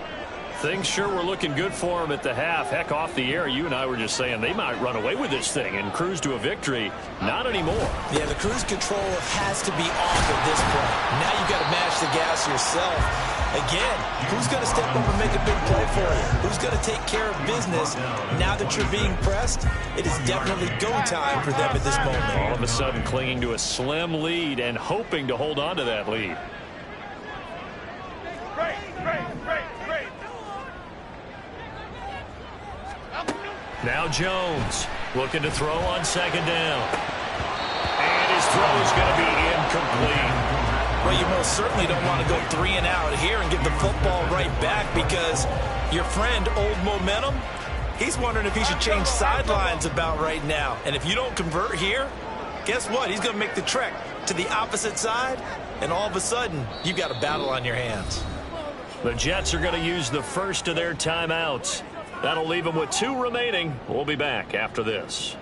Things sure were looking good for them at the half. Heck, off the air, you and I were just saying they might run away with this thing and cruise to a victory. Not anymore. Yeah, the cruise control has to be off at this point. Now you've got to mash the gas yourself. Again, who's going to step up and make a big play for you? Who's going to take care of business? Now that you're being pressed, it is definitely go time for them at this moment. All of a sudden clinging to a slim lead and hoping to hold on to that lead. Now Jones looking to throw on second down. And his throw is going to be incomplete. Well, you most certainly don't want to go 3 and out here and give the football right back because your friend, Old Momentum, he's wondering if he should change sidelines about right now. And if you don't convert here, guess what? He's going to make the trek to the opposite side, and all of a sudden, you've got a battle on your hands. The Jets are going to use the first of their timeouts. That'll leave them with 2 remaining. We'll be back after this.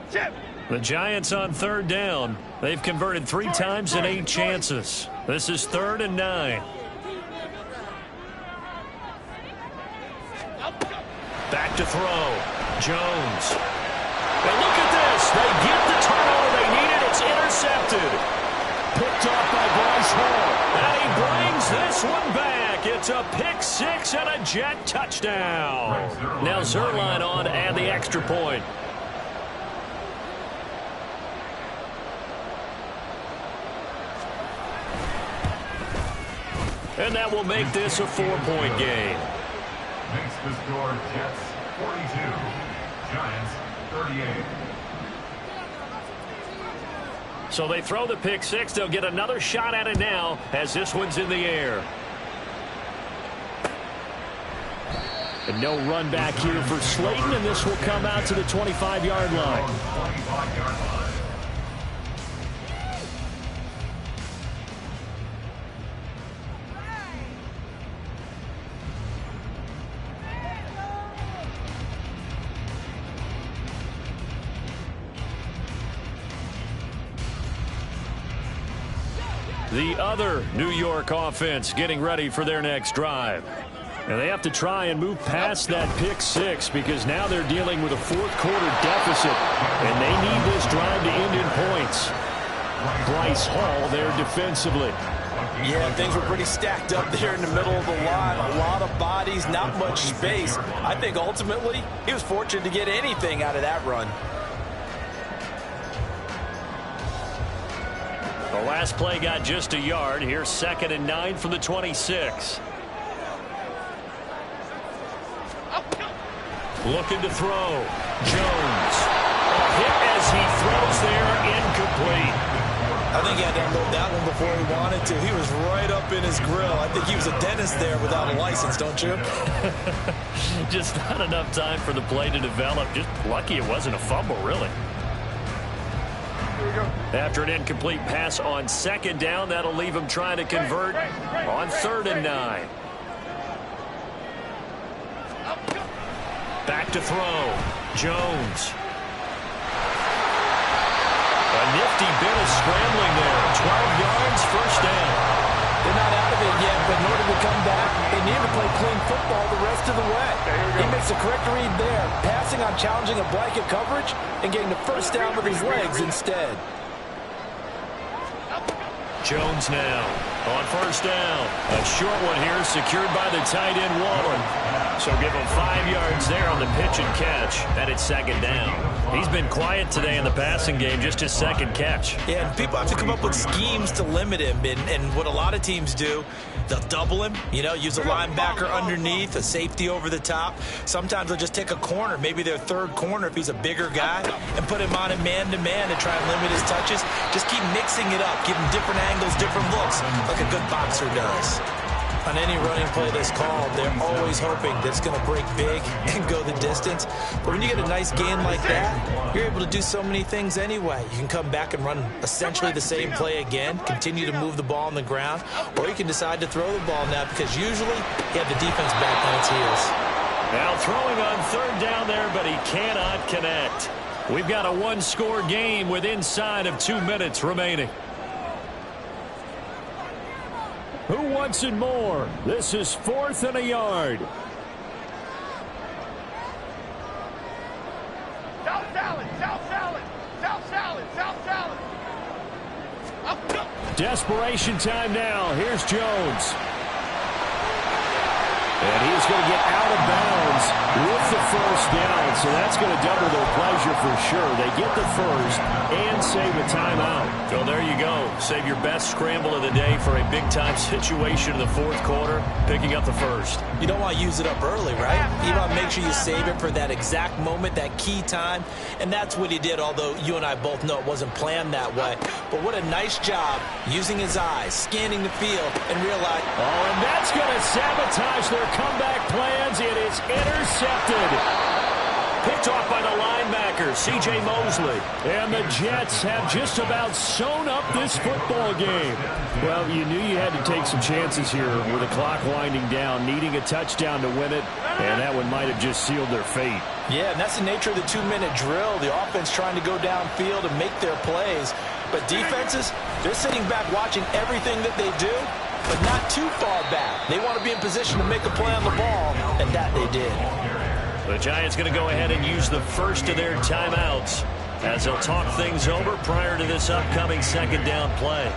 The Giants on third down. They've converted 3 times in 8 chances. This is 3rd and 9. Back to throw. Jones. And look at this. They get the turnover they needed. It's intercepted. Picked off by Bryce Hall. And he brings this one back. It's a pick 6 and a Jet touchdown. Now Zerline on to add the extra point. And that will make this a 4-point game. Makes the score Jets 42, Giants 38. So they throw the pick 6. They'll get another shot at it now as this one's in the air. And no run back here for Slayton, and this will come out to the 25-yard line. 25-yard line. The other New York offense getting ready for their next drive. And they have to try and move past that pick 6 because now they're dealing with a fourth-quarter deficit, and they need this drive to end in points. Bryce Hall there defensively. Yeah, things were pretty stacked up there in the middle of the line. A lot of bodies, not much space. I think ultimately he was fortunate to get anything out of that run. The last play got just a yard. Here's 2nd and 9 from the 26. Looking to throw. Jones. A hit as he throws there, incomplete. I think he had to unload that one before he wanted to. He was right up in his grill. I think he was a dentist there without a license, don't you? Just not enough time for the play to develop. Just lucky it wasn't a fumble, really. After an incomplete pass on 2nd down, that'll leave him trying to convert on 3rd and 9. Back to throw. Jones. A nifty bit of scrambling there. 12 yards, 1st down. They're not out of it yet, but in order to come back, they need to play clean football the rest of the way. He makes the correct read there, passing on challenging a blanket coverage and getting the 1st down with his legs instead. Jones now on 1st down. A short one here secured by the tight end Waller. So give him 5 yards there on the pitch and catch. And it's 2nd down. He's been quiet today in the passing game, just his 2nd catch. Yeah, and people have to come up with schemes to limit him. And what a lot of teams do, they'll double him, use a linebacker underneath, a safety over the top. Sometimes they'll just take a corner, maybe their 3rd corner if he's a bigger guy, and put him on it man-to-man to try and limit his touches. Just keep mixing it up, give him different angles, different looks, like a good boxer does. On any running play that's called, they're always hoping that it's going to break big and go the distance. But when you get a nice gain like that, you're able to do so many things anyway. You can come back and run essentially the same play again, continue to move the ball on the ground, or you can decide to throw the ball now because usually you have the defense back on its heels. Now throwing on 3rd down there, but he cannot connect. We've got a 1-score game with inside of 2 minutes remaining. Who wants it more? This is 4th and a yard. South salad, South salad, South salad, South salad. Desperation time now. Here's Jones. And he's going to get out of bounds with the 1st down. So that's going to double their pleasure for sure. They get the 1st and save a timeout. So there you go. Save your best scramble of the day for a big-time situation in the 4th quarter, picking up the 1st. You don't want to use it up early, right? You want to make sure you save it for that exact moment, that key time. And that's what he did, although you and I both know it wasn't planned that way. But what a nice job using his eyes, scanning the field, and realize... Oh, and that's going to sabotage their comeback plans. It is intercepted. Picked off by the linebacker, C.J. Mosley. And the Jets have just about sewn up this football game. Well, you knew you had to take some chances here with the clock winding down, needing a touchdown to win it, and that one might have just sealed their fate. Yeah, and that's the nature of the 2-minute drill. The offense trying to go downfield and make their plays. But defenses, they're sitting back watching everything that they do, but not too far back. They want to be in position to make a play on the ball, and that they did. The Giants going to go ahead and use the 1st of their timeouts as they'll talk things over prior to this upcoming 2nd down play.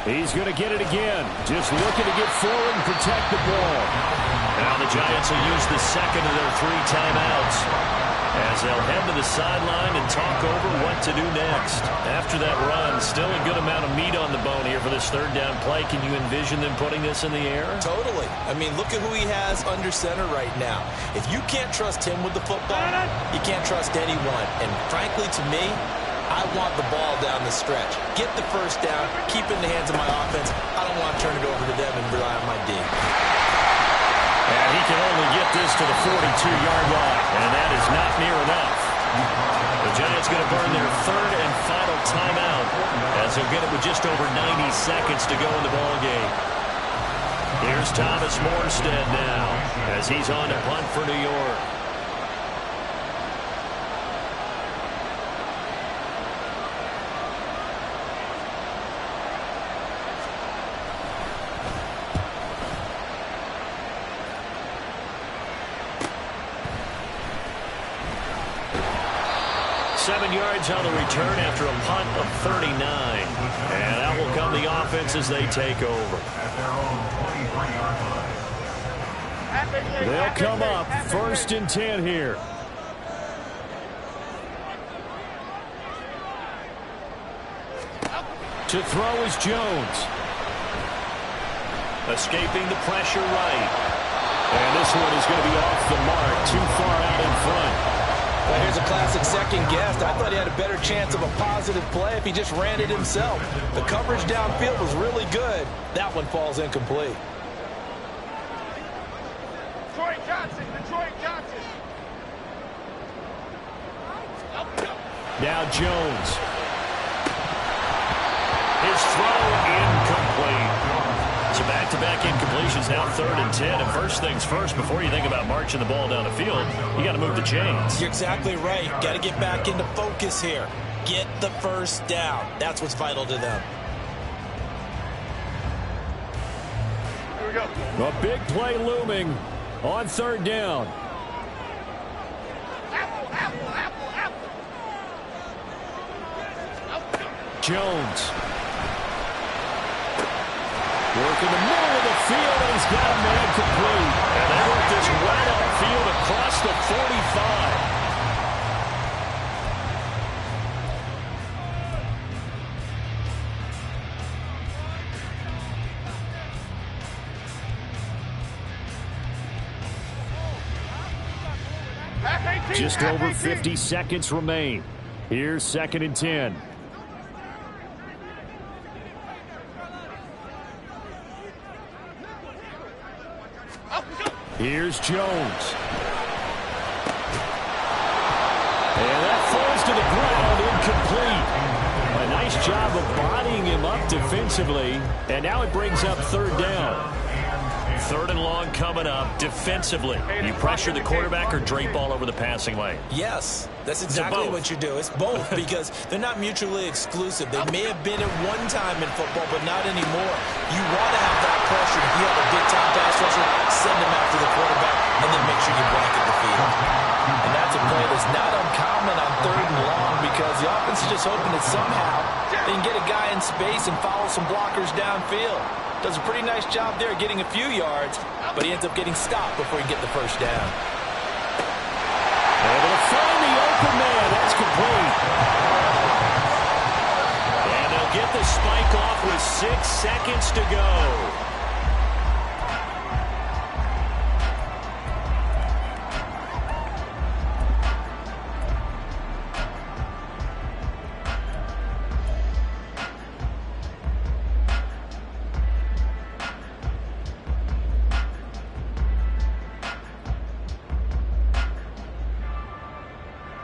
He's going to get it again. Just looking to get forward and protect the ball. Now the Giants will use the 2nd of their 3 timeouts as they'll head to the sideline and talk over what to do next. After that run, still a good amount of meat on the bone here for this 3rd down play. Can you envision them putting this in the air? Totally. I mean, look at who he has under center right now. If you can't trust him with the football, you can't trust anyone. And frankly, to me, I want the ball down the stretch. Get the 1st down, keep it in the hands of my offense. I don't want to turn it over to them and rely on my D. And he can only get this to the 42-yard line, and that is not near enough. The Giants going to burn their 3rd and final timeout as they'll get it with just over 90 seconds to go in the ballgame. Here's Thomas Morstead now as he's on to punt for New York. 7 yards on the return after a punt of 39. And out will come the offense as they take over. They'll come up 1st and 10 here. To throw is Jones. Escaping the pressure right. And this one is going to be off the mark, too far out in front. Well, here's a classic second guess. I thought he had a better chance of a positive play if he just ran it himself. The coverage downfield was really good. That one falls incomplete. Detroit Johnson. Now Jones. His throw incomplete. So back-to-back incompletions, now 3rd and 10. And first things first, before you think about marching the ball down the field, you got to move the chains. You're exactly right. Got to get back into focus here. Get the first down. That's what's vital to them. Here we go. A big play looming on 3rd down. Jones. Working the middle of the field, and he's got a man complete. And they work this right upfield across the 45. Just over 50 seconds remain. Here's 2nd and 10. Here's Jones. And that falls to the ground, incomplete. A nice job of bodying him up defensively. And now it brings up 3rd down. 3rd and long coming up defensively. You pressure the quarterback or drape all over the passing lane? Yes, that's exactly what you do. It's both because they're not mutually exclusive. They may have been at one time in football, but not anymore. You want to have that pressure. If you have a big-time pass rusher, send him after the quarterback, and then make sure you blanket the field. And that's a play that's not uncommon on 3rd and long because the offense is just hoping that somehow they can get a guy in space and follow some blockers downfield. Does a pretty nice job there getting a few yards, but he ends up getting stopped before he can get the first down. Able to find the open man. That's complete. And they'll get the spike off with 6 seconds to go.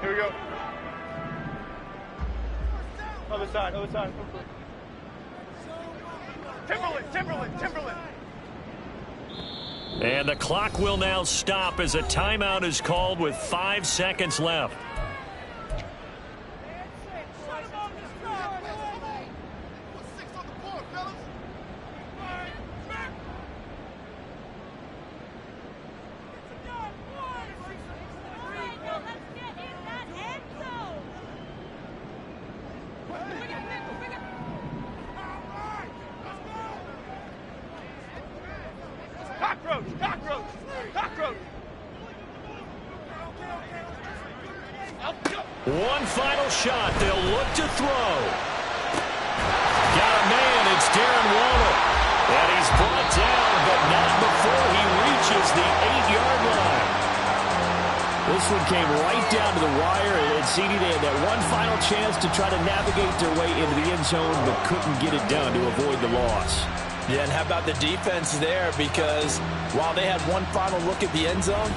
Here we go. Other side. Timberland. And the clock will now stop as a timeout is called with 5 seconds left. Cockroach. One final shot. They'll look to throw. Got a man. It's Darren Waller. And he's brought down, but not before he reaches the 8-yard line. This one came right down to the wire. And CD, they had that one final chance to try to navigate their way into the end zone, but couldn't get it done to avoid the loss. Yeah, and how about the defense there? Because while they had one final look at the end zone,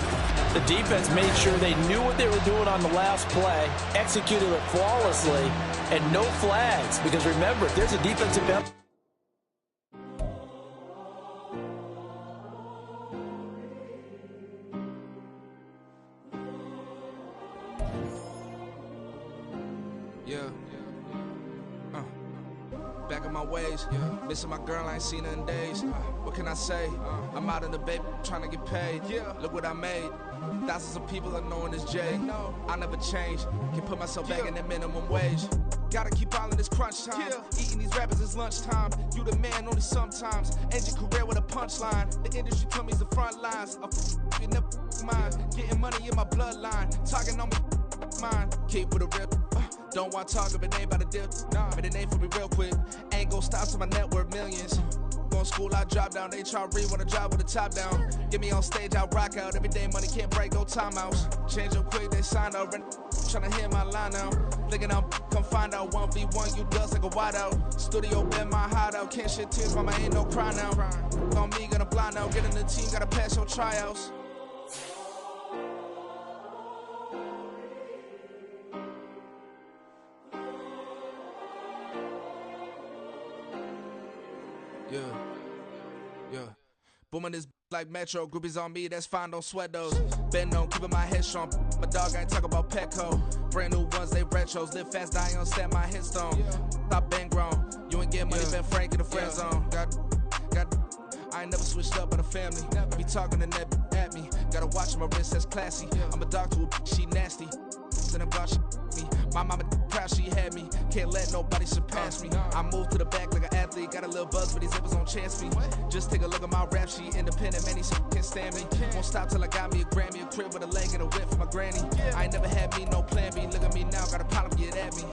the defense made sure they knew what they were doing on the last play, executed it flawlessly, and no flags. Because remember, if there's a defensive penalty, back on my ways. Missing my girl, I ain't seen her in days. What can I say? I'm out in the baby trying to get paid. Look what I made. Thousands of people are knowing this Jay. I never change. Can put myself back in that minimum wage. Gotta keep all in this crunch time. Eating these rappers is lunchtime. You the man only sometimes. End your career with a punchline. The industry told me the front lines. You never mind. Getting money in my bloodline. Talking on me mine. Keep with a real. Don't want to talk if it ain't about a deal. But it ain't for me real quick. Ain't gon' stop till my net worth millions. Going school, I drop down. They try to read when I drive with the top down. Get me on stage, I rock out. Every day money can't break, no timeouts. Change up quick, they sign up. Tryna hear my line out. Thinking I'm come find out 1v1, you dust like a wideout. Studio been my hideout. Can't shed tears, mama ain't no cry now. On me, gonna blind out. Get in the team, gotta pass your tryouts. Yeah. Booming this like Metro. Groupies on me, that's fine, don't sweat those. Been on, keeping my head strong. My dog ain't talk about Petco. Brand new ones, they retros. Live fast, die on set, my headstone. Stop been grown. You ain't get money, been frank in the friend zone. Got. I ain't never switched up on the family. Be talking to that at me. Gotta watch my wrist, that's classy. I'm a dog to a she nasty. Then I'm glad she me. My mama proud she had me. Can't let nobody surpass me. I move to the back like an athlete. Got a little buzz, but these zippers don't chance me. Just take a look at my rap sheet. Independent, man, these can't stand me. Won't stop till I got me a Grammy, a crib with a leg and a whip for my granny. I ain't never had me no plan B. Look at me now, got a problem, get at me.